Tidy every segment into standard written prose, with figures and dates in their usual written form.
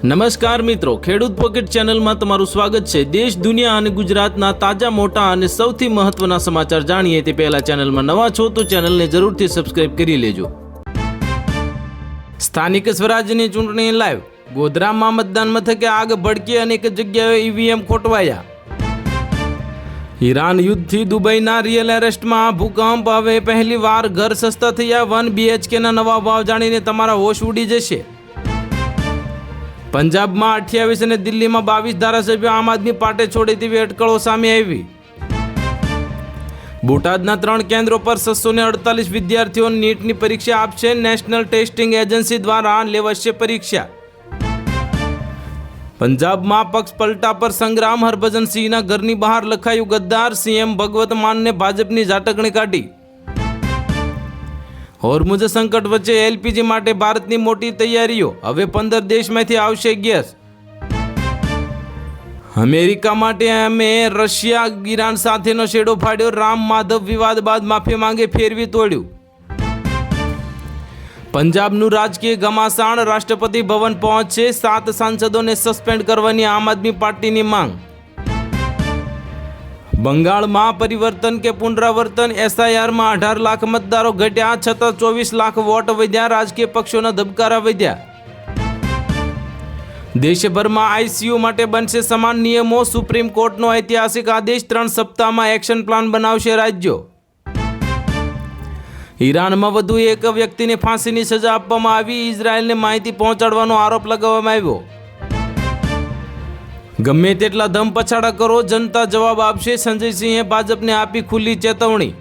નમસ્કાર મિત્રો, ખેડૂત પોકેટ ચેનલમાં તમારું સ્વાગત છે। દેશ, દુનિયા અને ગુજરાતના તાજા, મોટા અને સૌથી મહત્વના સમાચાર જાણીએ તે પહેલા ચેનલમાં નવા છો તો ચેનલને જરૂરથી સબસ્ક્રાઇબ કરી લેજો। સ્થાનિક સ્વરાજ્યની ચૂંટણી લાઈવ। ગોધરામાં મતદાન મથકે આગ ભડકી, અનેક જગ્યાએ ઈવીએમ ખોટવાયા। ઈરાન યુદ્ધથી દુબઈના રિયલ એસ્ટેટમાં ભૂકંપ। હવે પહેલી વાર ઘર સસ્તા થયા। 1 BHK ના નવા ભાવ જાણીને તમારા હોશ ઉડી જશે। પંજાબમાં 28 અને દિલ્હીમાં 22 ધારાસભ્યો આમ આદમી પાર્ટી છોડે તેવી અટકળો સામે આવી। બોટાદના 3 કેન્દ્રો પર 648 વિદ્યાર્થીઓ નીટની પરીક્ષા આપશે। નેશનલ ટેસ્ટિંગ એજન્સી દ્વારા લેવાશે પરીક્ષા। પંજાબમાં પક્ષ પલટા પર સંગ્રામ। હરભજન સિંહના ઘરની બહાર લખાયું ગદ્દાર। સીએમ ભગવત માનને ભાજપની ઝાટકણી કાઢી। હોર્મુઝ સંકટ વચ્ચે એલપીજી માટે ભારતની મોટી તૈયારીઓ। હવે 15 દેશમાંથી આવશે ગેસ। અમેરિકા માટે અમે રશિયા ઈરાન સાથેનો છેડો ફાડ્યો। રામ માધવ વિવાદ બાદ માફી માંગે ફેરવી તોડ્યું। પંજાબનું રાજકીય ઘમાસાણ। રાષ્ટ્રપતિ ભવન પહોંચશે। 7 સાંસદોને સસ્પેન્ડ કરવાની આમ આદમી પાર્ટીની માંગ। બંગાળમાં પરિવર્તન કે પુનરાવર્તન? એસઆઈઆરમાં 18 લાખ મતદારો ઘટ્યા, છતાં 24 લાખ વોટ વધ્યા। રાજકીય પક્ષોના ધબકારા વધ્યા। દેશભરમાં આઈસીયુ માટે બનશે સમાન નિયમો। સુપ્રીમ કોર્ટનો ઐતિહાસિક આદેશ। 3 સપ્તાહમાં એક્શન પ્લાન બનાવશે રાજ્યો। ઈરાનમાં વધુ એક વ્યક્તિને ફાંસીની સજા આપવામાં આવી। ઇઝરાયલને માહિતી પહોંચાડવાનો આરોપ લગાવવામાં આવ્યો। ગમે તેટલા ધમ પછાડા કરો, જનતા જવાબ આપશે। સંજય સિંહે ભાજપને આપી ખુલ્લી ચેતવણી।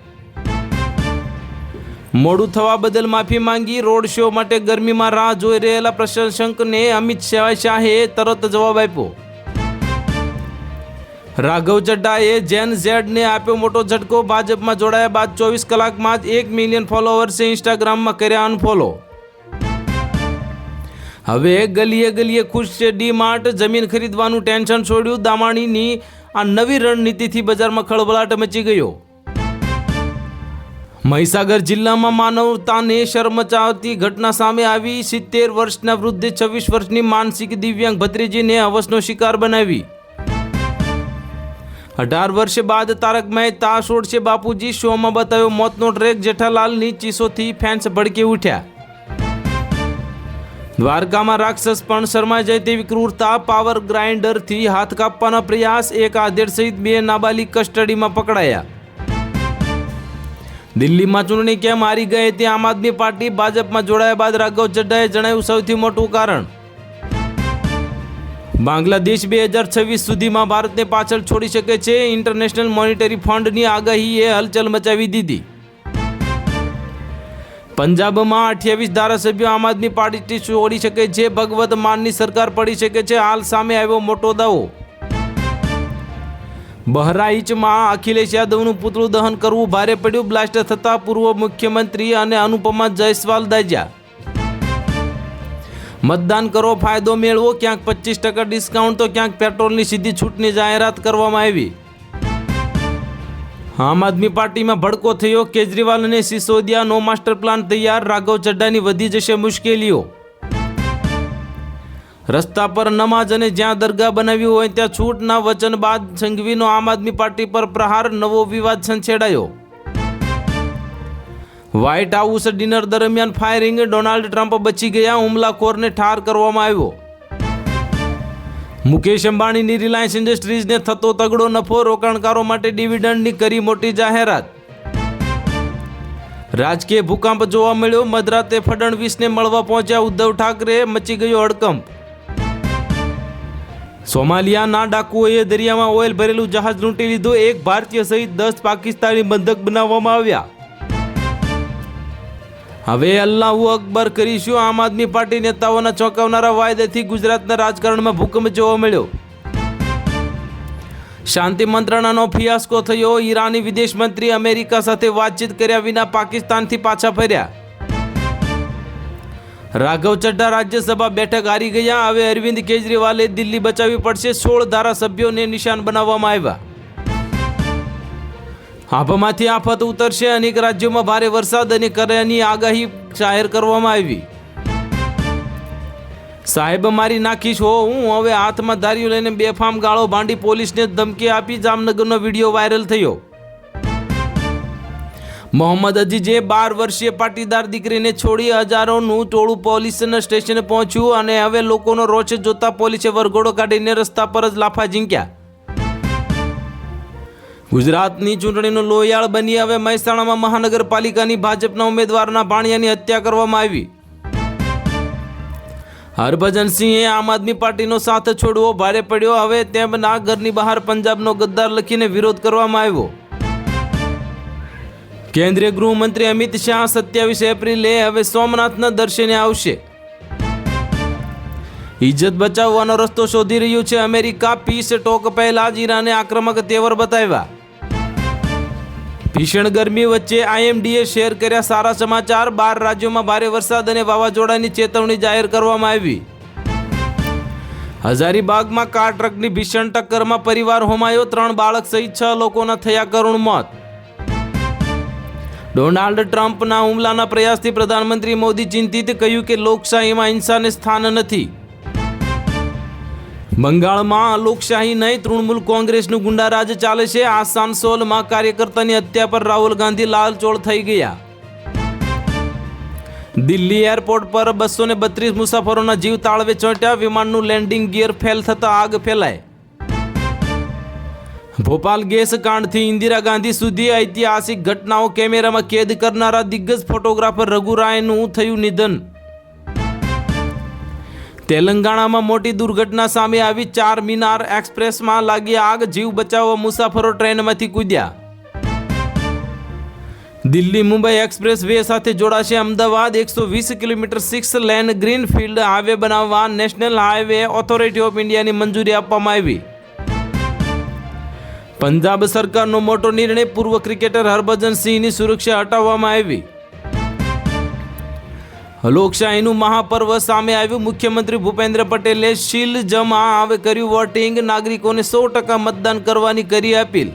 મોડું થવા બદલ માફી માંગી। રોડ શો માટે ગરમીમાં રાહ જોઈ રહેલા પ્રશંસકને અમિત શાહે તરત જવાબ આપ્યો। રાઘવ ચડ્ડાએ જેન ઝેડને આપ્યો મોટો ઝટકો। ભાજપમાં જોડાયા બાદ 24 કલાકમાં જ 1 મિલિયન ફોલોવર્સે ઇન્સ્ટાગ્રામમાં કર્યા અનફોલો। હવે ગલીએ ગલીએ ખુશ છે ડી માર્ટ। જમીન ખરીદવાનું ટેન્શન છોડ્યું। દામાણીની આ નવી રણનીતિથી બજારમાં ખળભળાટ મચી ગયો। મહીસાગર જિલ્લામાં માનવતાને શરમચાવતી ઘટના સામે આવી। 70 વર્ષના વૃદ્ધે 26 વર્ષની માનસિક દિવ્યાંગ ભત્રીજીને હવસનો શિકાર બનાવી। 18 વર્ષ બાદ તારક મહેતા છોડશે બાપુજી। શોમાં બતાવ્યો મોતનો ટ્રેક। જેઠાલાલની ચીસોથી ફેન્સ ભડકી ઉઠ્યા। દ્વારકામાં રાક્ષસ પણ શરમાઈ જાય તેવી ક્રૂરતા। પાવર ગ્રાઇન્ડરથી હાથ કાપવાનો પ્રયાસ। એક આધેડ સહિત 2 નાબાલિગ કસ્ટડીમાં પકડાયા। દિલ્હીમાં ચૂંટણી કેમ હારી ગઈ તે આમ આદમી પાર્ટી ભાજપમાં જોડાયા બાદ રાઘવ ચડ્ડાએ જણાવ્યું સૌથી મોટું કારણ। બાંગ્લાદેશ 2026 સુધીમાં ભારતને પાછળ છોડી શકે છે। ઇન્ટરનેશનલ મોનિટરી ફંડની આગાહીએ હલચલ મચાવી દીધી। પંજાબમાં 28 ધારાસભ્યો આમ આદમી પાર્ટી છોડી શકે છે। ભગવત માનની સરકાર પડી શકે છે। હાલ સામે આવ્યો મોટો દાવો। બહરાઈચમાં અખિલેશ યાદવનું પુતળું દહન કરવું ભારે પડ્યું। બ્લાસ્ટ થતા પૂર્વ મુખ્યમંત્રી અને અનુપમા જયસ્વાલ દાઝ્યા। મતદાન કરો, ફાયદો મેળવો। ક્યાંક 25% ડિસ્કાઉન્ટ તો ક્યાંક પેટ્રોલની સીધી છૂટની જાહેરાત કરવામાં આવી। આમ આદમી પાર્ટીમાં ભડકો થયો। કેજરીવાલ અને સિસોદિયાનો માસ્ટર પ્લાન તૈયાર। રાઘવ ચડ્ડાની વધી જશે મુશ્કેલીઓ। રસ્તા પર નમાજ અને જ્યાં દરગાહ બનાવી હોય ત્યાં છૂટના વચન બાદ સંઘવીનો આમ આદમી પાર્ટી પર પ્રહાર। નવો વિવાદ છંછેડાયો। વ્હાઇટ હાઉસ ડિનર દરમિયાન ફાયરિંગ। ડોનાલ્ડ ટ્રમ્પ બચી ગયા। હુમલાખોરને ઠાર કરવામાં આવ્યો। મુકેશ અંબાણીની રિલાયન્સ ઇન્ડસ્ટ્રીઝને થતો તગડો નફો। રોકાણકારો માટે ડિવિડન્ડની કરી મોટી જાહેરાત। રાજકીય ભૂકંપ જોવા મળ્યો। મધરાતે ફડણવીસને મળવા પહોંચ્યા ઉદ્ધવ ઠાકરે। મચી ગયો હડકંપ। સોમાલિયાના ડાકુઓએ દરિયામાં ઓઇલ ભરેલું જહાજ લૂંટી લીધું। એક ભારતીય સહિત 10 પાકિસ્તાની બંધક બનાવવામાં આવ્યા। હવે અલ્લાહુ અકબર કરીશું। આમ આદમી પાર્ટી નેતાઓના ચોંકાવનારા વાયદાથી ગુજરાતના રાજકારણમાં ભૂકંપ જોવા મળ્યો। શાંતિ મંત્રણાનો ફિયાસ્કો થયો। ઈરાની વિદેશ મંત્રી અમેરિકા સાથે વાતચીત કર્યા વિના પાકિસ્તાનથી પાછા ફર્યા। રાઘવ ચડ્ડા રાજ્યસભા બેઠક હારી ગયા। હવે અરવિંદ કેજરીવાલે દિલ્હી બચાવવી પડશે। 16 ધારાસભ્યોને નિશાન બનાવવામાં આવ્યા। આભામાંથી આફત ઉતરશે। અનેક રાજ્યોમાં ભારે વરસાદ અને કરાની આગાહી જાહેર કરવામાં આવી। સાહેબ મારી નાખીશ હો હું, હવે હાથમાં ધાર્યું લઈને બેફામ ગાળો ભાંડી પોલીસને ધમકી આપી જામનગરનો વિડીયો વાયરલ થયો. મોહમ્મદ અજીજે 12 વર્ષીય પાટીદાર દીકરીને છોડી હજારોનું ટોળું પોલીસના સ્ટેશને પહોંચ્યું અને હવે લોકોનો રોષ જોતા પોલીસે વરઘોડો કાઢીને રસ્તા પર જ લાફા ઝીંક્યા. ગુજરાતની ચૂંટણીનો લોહિયાળ બની હવે મહેસાણામાં મહાનગરપાલિકાની ભાજપના ઉમેદવારના ભાણિયાની હત્યા કરવામાં આવી. હરભજનસિંહે આમ આદમી પાર્ટીનો સાથ છોડવો ભારે પડ્યો. હવે તેમના ઘરની બહાર પંજાબનો ગદ્દાર લખીને વિરોધ કરવામાં આવ્યો. કેન્દ્રીય ગૃહમંત્રી અમિત શાહ 27 એપ્રિલે હવે સોમનાથના દર્શને આવશે. ઇજ્જત બચાવવાનો રસ્તો શોધી રહ્યું છે અમેરિકા. પીસ ટોક પહેલા જ ઈરાને આક્રમક તેવર બતાવ્યા. ભીષણ ગરમી વચ્ચે IMDએ શેર કર્યા સારા સમાચાર. 12 રાજ્યોમાં ભારે વરસાદ અને વાવાઝોડાની ચેતવણી જાહેર કરવામાં આવી. હજારીબાગમાં કાર ટ્રકની ભીષણ ટક્કરમાં પરિવાર હોમાયો. 3 બાળક સહિત 6 લોકોના થયા કરુણ મોત. ડોનાલ્ડ ટ્રમ્પના હુમલાના પ્રયાસથી પ્રધાનમંત્રી મોદી ચિંતિત, કહ્યું કે લોકશાહીમાં હિંસાને સ્થાન નથી. બંગાળમાં લોકશાહી નહીં તૃણમૂલ કોંગ્રેસનું ગુંડારાજ ચાલે છે. આસાનસોલમાં કાર્યકર્તાની હત્યા પર રાહુલ ગાંધી લાલચોળ થઈ ગયા. દિલ્હી એરપોર્ટ પર 232 મુસાફરોના જીવ તાળવે ચોંટ્યા. વિમાનનું લેન્ડિંગ ગિયર ફેલ થતા આગ ફેલાય. ભોપાલ ગેસ કાંડથી ઇન્દિરા ગાંધી સુધી ઐતિહાસિક ઘટનાઓ કેમેરામાં કેદ કરનારા દિગ્ગજ ફોટોગ્રાફર રઘુ રાયનું થયું નિધન. તેલંગાણામાં મોટી દુર્ઘટના સામે આવી. 4 મીનાર એક્સપ્રેસમાં લાગી આગ. જીવ બચાવવા મુસાફરો ટ્રેનમાંથી કૂદ્યા. દિલ્હી મુંબઈ એક્સપ્રેસ વે સાથે જોડાશે Ahmedabad. 120 kilometre 6 lane greenfield highway બનાવવા નેશનલ હાઈવે ઓથોરિટી ઓફ ઇન્ડિયાની મંજૂરી આપવામાં આવી. પંજાબ સરકારનો મોટો નિર્ણય. પૂર્વ ક્રિકેટર હરભજનસિંહની સુરક્ષા હટાવવામાં આવી. લોકશાહીનું મહાપર્વ સામે આવ્યું. મુખ્યમંત્રી ભૂપેન્દ્ર પટેલે શીલ જમા કર્યું વોટિંગ. નાગરિકોને 100% મતદાન કરવાની કરી અપીલ.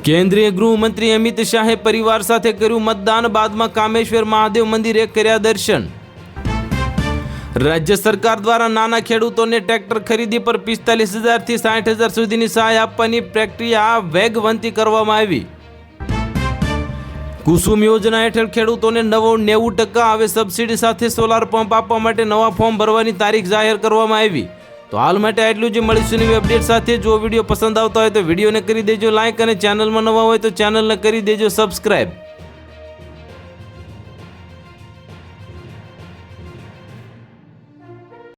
કેન્દ્રીય ગૃહમંત્રી અમિત શાહે પરિવાર સાથે કર્યું મતદાન. બાદમાં કામેશ્વર મહાદેવ મંદિરે કર્યા દર્શન. રાજ્ય સરકાર દ્વારા નાના ખેડૂતોને ટ્રેક્ટર ખરીદી પર 45,000 થી 60,000 સુધીની સહાય આપવાની પ્રક્રિયા વેગવંતી કરવામાં આવી. કુસુમ યોજના હેઠળ ખેડૂતોને 90% હવે સબસિડી સાથે સોલાર પંપ આપવા માટે નવા ફોર્મ ભરવાની તારીખ જાહેર કરવામાં આવી. તો હાલ માટે આટલું જ. મળીશું નવી અપડેટ સાથે. જો વિડીયો પસંદ આવતો હોય તો વિડીયોને કરી દેજો લાઈક અને ચેનલમાં નવા હોય તો ચેનલને કરી દેજો સબસ્ક્રાઈબ.